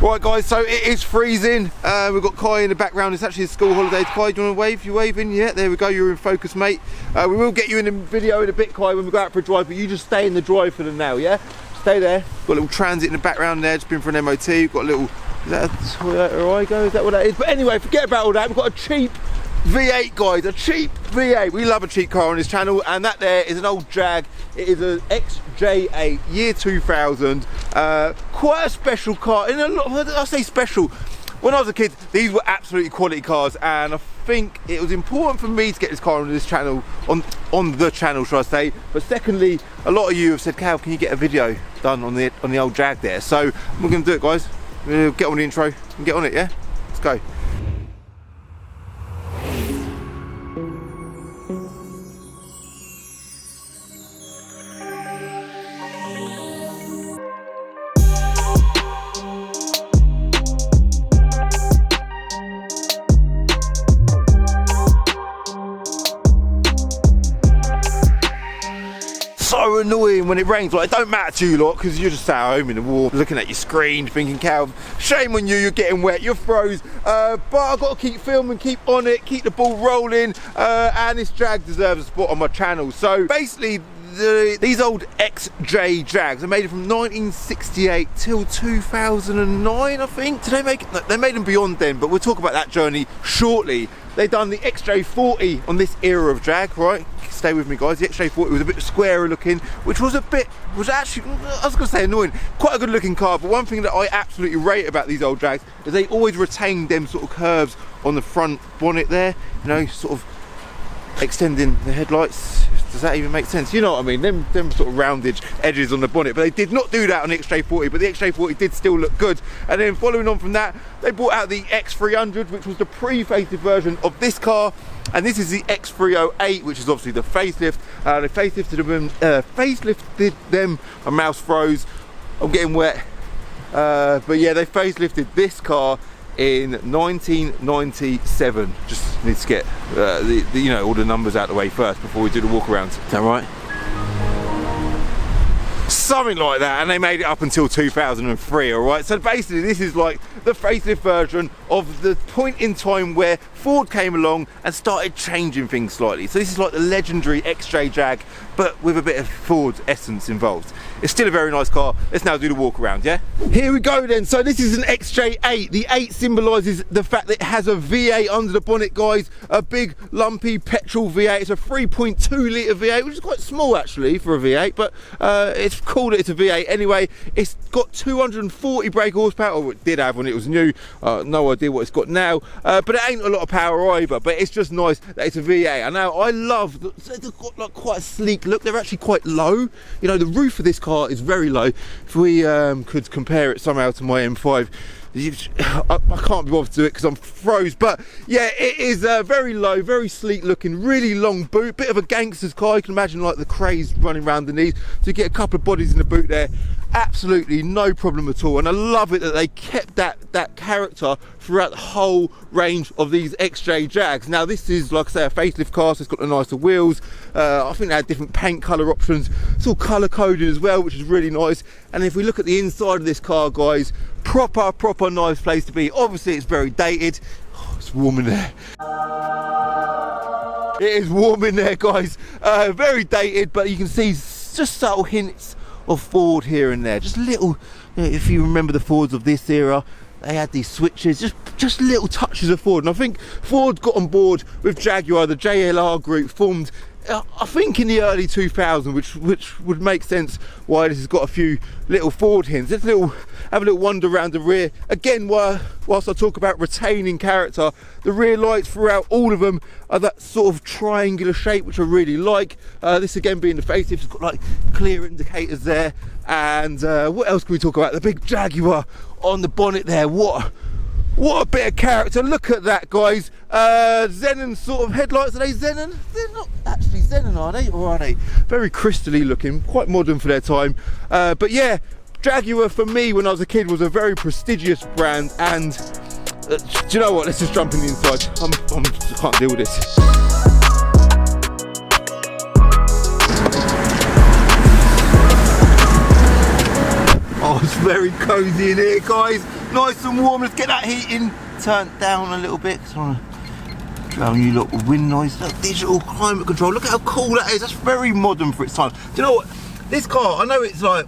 Right guys, so it is freezing. We've got Kai in the background. It's actually a school holiday. Kai, do you want to wave? You waving? Yeah, there we go. You're in focus, mate. We will get you in the video in a bit, Kai, when we go out for a drive, but you just stay in the drive for them now, yeah? Stay there. Got a little transit in the background there, just been for an MOT. We've got a little, is that a Toyota Igo? Is that what that is? But anyway, forget about all that. We've got a cheap V8, guys, a cheap V8. We love a cheap car on this channel, and that there is an old Jag. It is an XJ8, year 2000. Quite a special car. In a lot, I say special. When I was a kid, these were absolutely quality cars, and I think it was important for me to get this car on this channel, on the channel, should I say. But secondly, a lot of you have said, Cal, can you get a video done on the old Jag there? So we're going to do it, guys. We'll get on the intro and get on it, yeah? Let's go. So annoying when it rains. Like, it don't matter to you lot because you're just sat at home in the warm looking at your screen thinking, Cal, shame on you, you're getting wet, you're froze, but I've got to keep filming, keep on it, keep the ball rolling, and this Jag deserves a spot on my channel. So basically these old XJ Jags are made from 1968 till 2009, I think. Did they make, no, they made them beyond then, but we'll talk about that journey shortly. They done the XJ40 on this era of Jag, right? Stay with me, guys. The XJ40 was a bit squarer looking, which was actually, I was gonna say annoying, quite a good looking car. But one thing that I absolutely rate about these old Jags is they always retain them sort of curves on the front bonnet there, you know, sort of extending the headlights. Does that even make sense? You know what I mean? Them sort of rounded edges on the bonnet, but they did not do that on the XJ40, but the XJ40 did still look good. And then following on from that, they brought out the X300, which was the pre-facelift version of this car. And this is the X308, which is obviously the facelift. They facelifted them. My mouse froze. I'm getting wet. But yeah, they facelifted this car in 1997. Just need to get you know, all the numbers out of the way first before we do the walk around. Is that right? Something like that, and they made it up until 2003, all right? So basically this is like the facelift version of the point in time where Ford came along and started changing things slightly. So this is like the legendary XJ Jag, but with a bit of Ford essence involved. It's still a very nice car. Let's now do the walk around, yeah? Here we go then. So this is an XJ8. The 8 symbolises the fact that it has a V8 under the bonnet, guys. A big, lumpy petrol V8. It's a 3.2 litre V8, which is quite small actually for a V8, but it's called it's a V8 anyway. It's got 240 brake horsepower, or it did have when it was new. No idea what it's got now, but it ain't a lot of power either, but it's just nice that it's a V8. And now I love, they've got like quite a sleek look. They're actually quite low. You know, the roof of this car is very low. If we could compare it somehow to my M5, I can't be bothered to do it because I'm froze, but yeah, it is very low, very sleek looking, really long boot, bit of a gangster's car. You can imagine like the craze running around the knees, so you get a couple of bodies in the boot there, absolutely no problem at all. And I love it that they kept that character throughout the whole range of these XJ Jags. Now this is, like I say, a facelift car, so it's got the nicer wheels. I think they had different paint colour options. It's all colour coded as well, which is really nice. And if we look at the inside of this car, guys, proper nice place to be. Obviously it's very dated. Oh, it's warm in there. It is warm in there, guys. Very dated, but you can see just subtle hints of Ford here and there. Just little, you know, if you remember the Fords of this era, they had these switches, just little touches of Ford. And I think Ford got on board with Jaguar. The JLR group formed, I think, in the early 2000s, which would make sense why this has got a few little Ford hints. Let's have a little wander around the rear. Again, whilst I talk about retaining character, the rear lights throughout all of them are that sort of triangular shape, which I really like. This again being the facelift, it's got like clear indicators there. And what else can we talk about? The big Jaguar on the bonnet there. What a bit of character. Look at that, guys. Xenon sort of headlights. Are they Xenon? They're not actually Xenon, are they? Or are they? Very crystally looking, quite modern for their time. But yeah, Jaguar for me when I was a kid was a very prestigious brand. And do you know what? Let's just jump in the inside. I can't deal with this. Oh, it's very cozy in here, guys. nice and warm. Let's get that heating turned down a little bit. So I want to drown you lot with wind noise. Look, digital climate control. Look at how cool that is. That's very modern for its time. Do you know what? This car, I know it's like,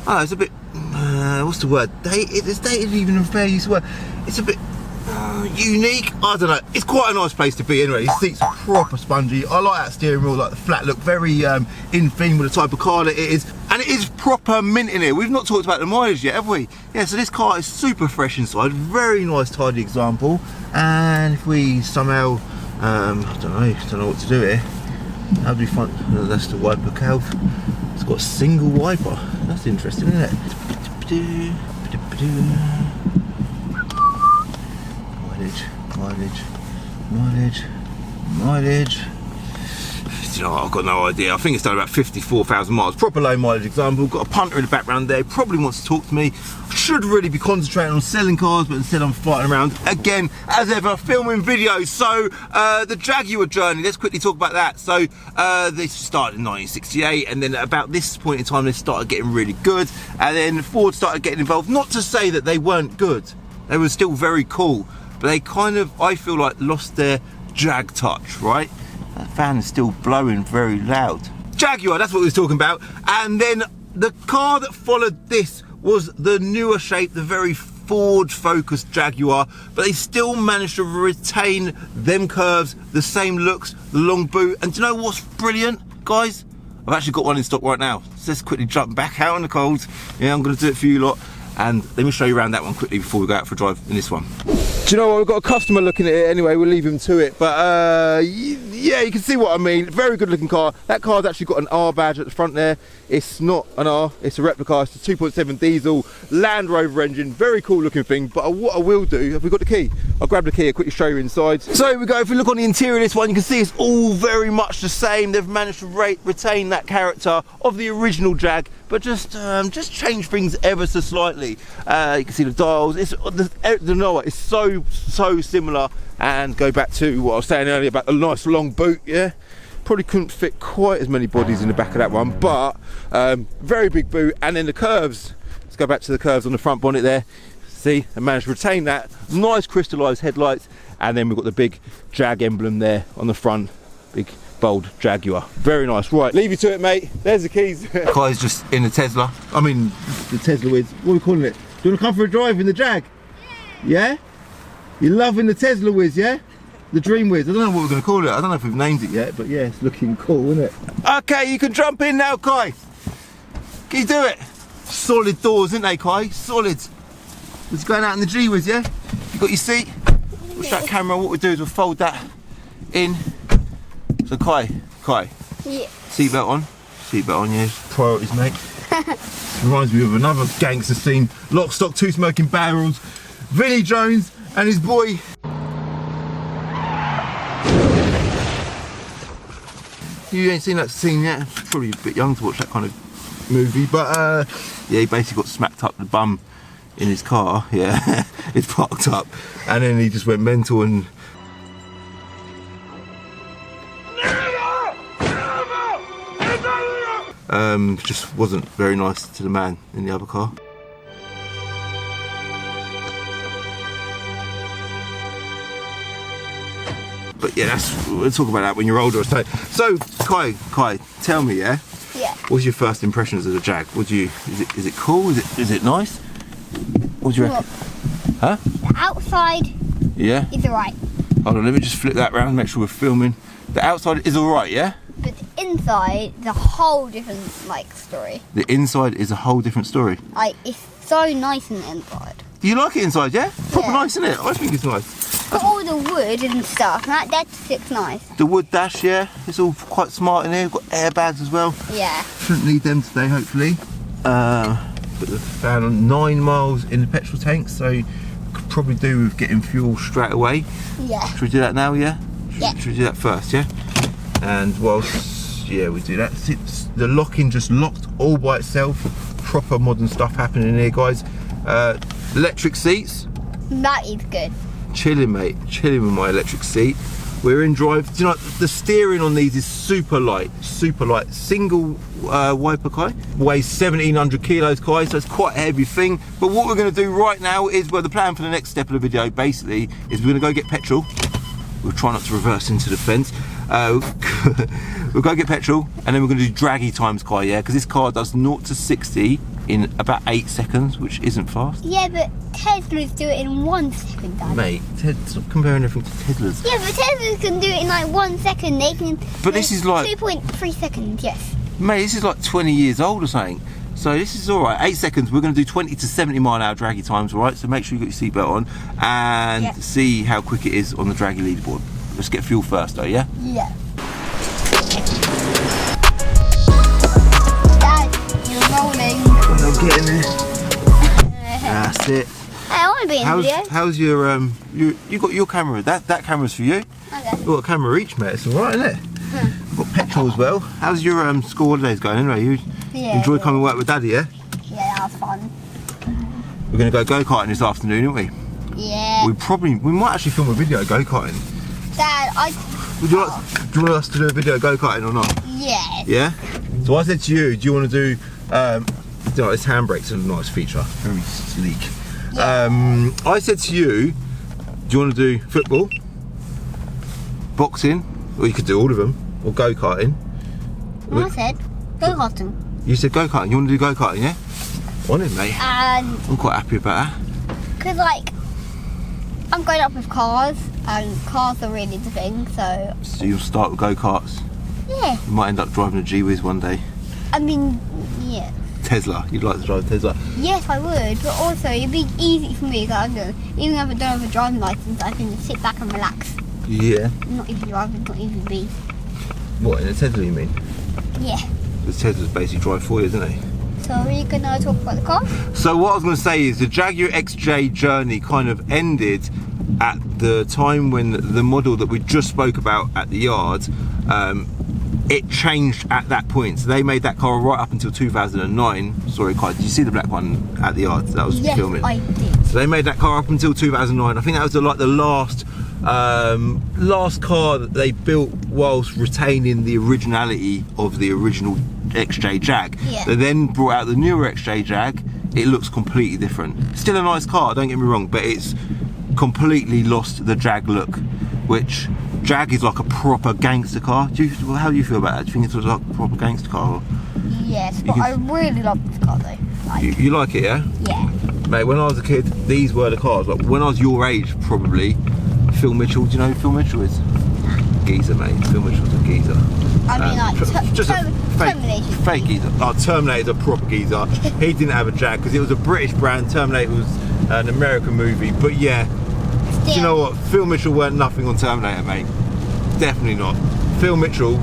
oh, it's a bit, what's the word? Dated. It's dated even in fair use word. It's a bit unique. I don't know. It's quite a nice place to be anyway. These seats are proper spongy. I like that steering wheel, like the flat look, very in theme with the type of car that it is. And it is proper mint in here. We've not talked about the mileage yet, have we? Yeah, so this car is super fresh inside. Very nice, tidy example. And if we somehow, I don't know what to do here. How do we find, that's the wiper valve. It's got a single wiper. That's interesting, isn't it? Mileage. You know, I've got no idea. I think it's done about 54,000 miles. Proper low mileage example. Got a punter in the background there. Probably wants to talk to me. I should really be concentrating on selling cars, but instead I'm fighting around again, as ever, filming videos. So the Jaguar journey. Let's quickly talk about that. So this started in 1968, and then at about this point in time, they started getting really good, and then Ford started getting involved. Not to say that they weren't good. They were still very cool, but they kind of, I feel like, lost their Jag touch, right? That fan is still blowing very loud. Jaguar, that's what we was talking about. And then the car that followed this was the newer shape, the very Ford-focused Jaguar, but they still managed to retain them curves, the same looks, the long boot. And do you know what's brilliant, guys? I've actually got one in stock right now. So let's quickly jump back out in the cold. Yeah, I'm gonna do it for you lot. And let me show you around that one quickly before we go out for a drive in this one. Do you know what? We've got a customer looking at it anyway. We'll leave him to it. But yeah, you can see what I mean. Very good looking car. That car's actually got an R badge at the front there. It's not an R, it's a replica. It's a 2.7 diesel Land Rover engine. Very cool looking thing. But what I will do, have we got the key? I'll grab the key and quickly show you inside. So here we go. If we look on the interior of this one, you can see it's all very much the same. They've managed to retain that character of the original Jag, but just change things ever so slightly. You can see the dials. It's it's so similar. And go back to what I was saying earlier about the nice long boot. Yeah, probably couldn't fit quite as many bodies in the back of that one, but very big boot. And then the curves. Let's go back to the curves on the front bonnet there. See, I managed to retain that. Nice crystallised headlights, and then we've got the big Jag emblem there on the front. Big bold Jaguar. Very nice. Right, leave you to it, mate. There's the keys. Kai's just in the Tesla. I mean, the Tesla Wiz. What are we calling it? Do you want to come for a drive in the Jag? Yeah? You're loving the Tesla Wiz, yeah? The Dream Wiz. I don't know what we're going to call it. I don't know if we've named it yet, but yeah, it's looking cool, isn't it? Okay, you can jump in now, Kai. Can you do it? Solid doors, isn't they, Kai? Solid. It's going out in the G Wiz, yeah? You got your seat? Watch that camera. What we'll do is we'll fold that in. So Kai. Yeah. Seatbelt on. Seatbelt on, yeah. Priorities, mate. Reminds me of another gangster scene. Lock, stock, two smoking barrels. Vinnie Jones and his boy. You ain't seen that scene yet. Probably a bit young to watch that kind of movie, but yeah, he basically got smacked up the bum in his car. Yeah, it's parked up, and then he just went mental and. Just wasn't very nice to the man in the other car. But yeah, we'll talk about that when you're older. So Kai, tell me, yeah? Yeah. What's your first impressions of the Jag? Is it cool? Is it nice? What do you reckon? Huh? The outside. Yeah. Is alright. Hold on, let me just flip that round, make sure we're filming. The outside is alright, yeah? But the inside is a whole different story. The inside is a whole different story. It's so nice in the inside. Do you like it inside, yeah? Proper nice, isn't it? I think it's nice. Got all the wood and stuff, and that looks nice. The wood dash, yeah, it's all quite smart in here. We've got airbags as well. Yeah. Shouldn't need them today, hopefully. Put the fan on 9 miles in the petrol tank, so could probably do with getting fuel straight away. Yeah. Should we do that now, yeah? Yeah. Should we do that first, yeah? And whilst, yeah, we do that. The locking just locked all by itself. Proper modern stuff happening here, guys. Electric seats. That is good. Chilling, mate. Chilling with my electric seat. We're in drive. Do you know the steering on these is super light, super light. Single wiper, Kai. Weighs 1,700 kilos, Kai, so it's quite a heavy thing. But what we're going to do right now is, well, the plan for the next step of the video basically is we're going to go get petrol. We'll try not to reverse into the fence. We'll go get petrol, and then we're going to do draggy times, Kai, yeah? Because this car does 0 to 60 in about 8 seconds, which isn't fast. Yeah, but Teslas do it in 1 second, Dad. Mate, stop comparing everything to Teslas. Yeah, but Teslas can do it in like 1 second. They can. But this is like 2.3 seconds. Yes. Mate, this is like 20 years old or something. So this is all right. 8 seconds. We're going to do 20 to 70 mile an hour draggy times, all right? So make sure you got your seatbelt on and see how quick it is on the draggy leaderboard. Let's get fuel first, though, yeah? Yeah. Dad, you're rolling. I'm getting there. That's it. Hey, I want to be in the video. How's your you got your camera? That camera's for you. Okay. You've got a camera each, mate. It's all right, isn't it? You've got petrol as well. How's your school holidays going anyway? You enjoy coming to work with Daddy, yeah? Yeah, that was fun. We're going to go go-karting this afternoon, aren't we? Yeah. We might actually film a video go-karting. Dad, Do you want us to do a video go-karting or not? Yes. Yeah? So I said to you, do you want to do, this handbrake's a nice feature, very sleek. Yeah. I said to you, do you want to do football, boxing, or you could do all of them, or go-karting? Well, I said go-karting. You said go-karting, you want to do go-karting, yeah? On it, mate. And I'm quite happy about that. because like I'm growing up with cars, and cars are really the thing. So You'll start with go-karts. yeah. You might end up driving a G-Wiz one day. I mean, yeah. Tesla, you'd like to drive a Tesla. Yes, I would, but also it'd be easy for me because even if I don't have a driving license, I can just sit back and relax. Yeah. Not even driving, not even be. What, in a Tesla you mean? Yeah. The Teslas basically drive for you, isn't they? So are you gonna talk about the car? So what I was going to say is the Jaguar XJ journey kind of ended at the time when the model that we just spoke about at the yard, it changed at that point. So they made that car right up until 2009. Sorry, Kai, did you see the black one at the yard? That was Yes, filming. I did. So they made that car up until 2009. I think that was the last car that they built whilst retaining the originality of the original XJ Jag. Yeah. They then brought out the newer XJ Jag. It looks completely different. Still a nice car, don't get me wrong, but it's completely lost the Jag look, which Jag is like a proper gangster car. How do you feel about that? Do you think it's like a proper gangster car? Or Yes, but I really love this car though. Like, you like it, yeah? yeah. Mate, when I was a kid, these were the cars. Like when I was your age, probably. Phil Mitchell, do you know who Phil Mitchell is? Geezer, mate. Phil Mitchell's a geezer. I mean, like, just a fake geezer. Oh, Terminator's a proper geezer. He didn't have a Jag because it was a British brand. Terminator was an American movie. But yeah, do you know what? Phil Mitchell weren't nothing on Terminator, mate. Definitely not. Phil Mitchell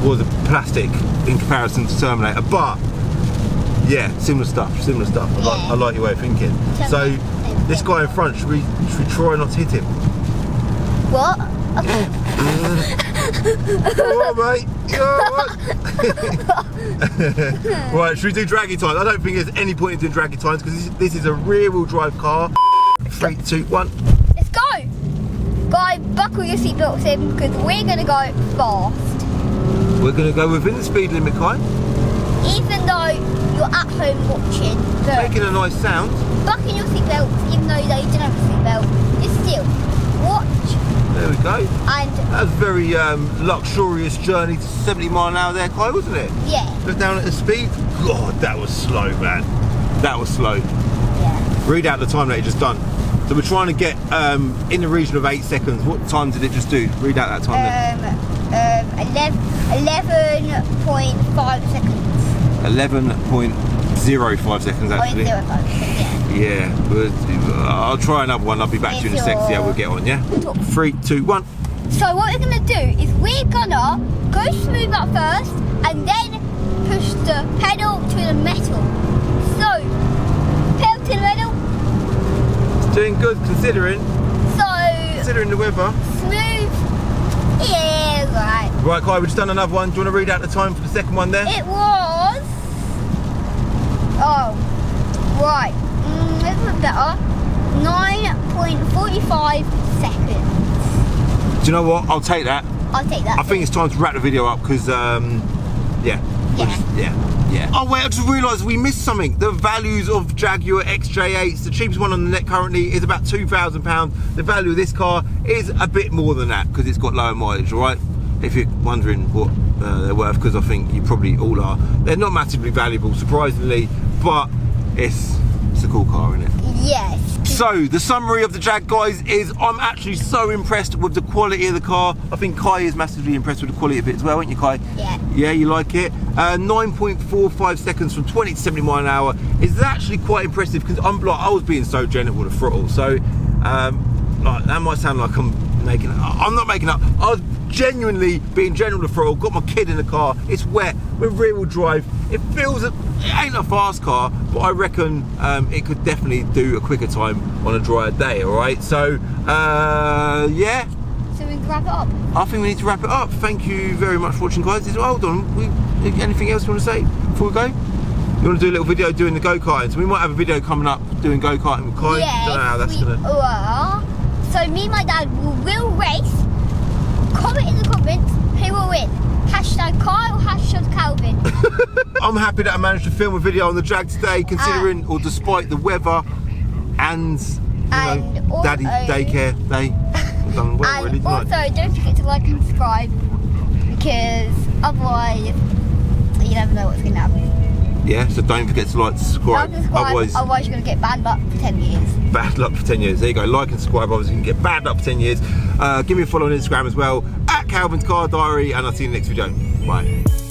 was a plastic in comparison to Terminator. But yeah, similar stuff. I like your way of thinking. So this guy in front, should we try not to hit him? What? Alright, mate. You alright? Right, should we do draggy times? I don't think there's any point in doing draggy times because this is a rear-wheel drive car. 3, 2, 1. Let's go! Guys, buckle your seatbelts in because we're going to go fast. We're going to go within the speed limit, Kai. Even though you're at home watching, but Making a nice sound. buckle your seatbelts even though you don't have a seatbelt. Just still watch. There we go. And That was a very luxurious journey to 70 mile an hour there, Kai, wasn't it? yeah, Look down at the speed. God, that was slow, man. That was slow. yeah. Read out the time that you just done. So we're trying to get in the region of 8 seconds. What time did it just do? Read out that time then. 11.5 seconds. 11.05 seconds actually. 0.05, yeah. Yeah, but I'll try another one. I'll be back to you in a sec, see how we'll get on, yeah? 3, 2, 1. So what we're gonna do is we're gonna go smooth up first and then push the pedal to the metal. So, pedal to the metal. It's doing good considering So, the weather. smooth. Yeah, right. Right, Kai, we've just done another one. Do you want to read out the time for the second one there? It was. Oh, right. This was better. 9.45 seconds. you know what? I'll take that. I'll take that. I think it's time to wrap the video up because, yeah. Oh wait, I just realised we missed something. The values of Jaguar XJ8s, the cheapest one on the net currently is about £2,000. The value of this car is a bit more than that because it's got lower mileage, right? If you're wondering what they're worth, because I think you probably all are. They're not massively valuable, surprisingly, but it's a cool car, isn't it? Yes. So the summary of the Jag, guys, is I'm actually so impressed with the quality of the car. I think Kai is massively impressed with the quality of it as well, aren't you, Kai? Yeah. Yeah, you like it? 9.45 seconds from 20 to 70 miles an hour is actually quite impressive because I was being so gentle with the throttle. So like, that might sound like I'm making it up. I'm not making it up. I was genuinely being gentle with the throttle, got my kid in the car, it's wet, we're rear wheel drive. It ain't a fast car, but I reckon it could definitely do a quicker time on a drier day, all right? So, yeah. So we can wrap it up? I think we need to wrap it up. Thank you very much for watching, guys. Hold on, anything else you want to say before we go? You want to do a little video doing the go-karting? So we might have a video coming up doing go-karting with Kai. Yes, Don't know how that's gonna... So me and my dad will race. Comment in the comments who will win. Hashtag Kai or hashtag Calvin. I'm happy that I managed to film a video on the Jag today, considering or despite the weather and Daddy daycare day. I've done well, really, didn't also, don't forget to like and subscribe because otherwise you never know what's going to happen. Yeah, so don't forget to like and subscribe. Otherwise you're going to get bad luck for 10 years. Bad luck for 10 years. There you go. Like and subscribe. Otherwise you can get bad luck for 10 years. Give me a follow on Instagram as well, at Calvin's Car Diary, and I'll see you in the next video. Bye.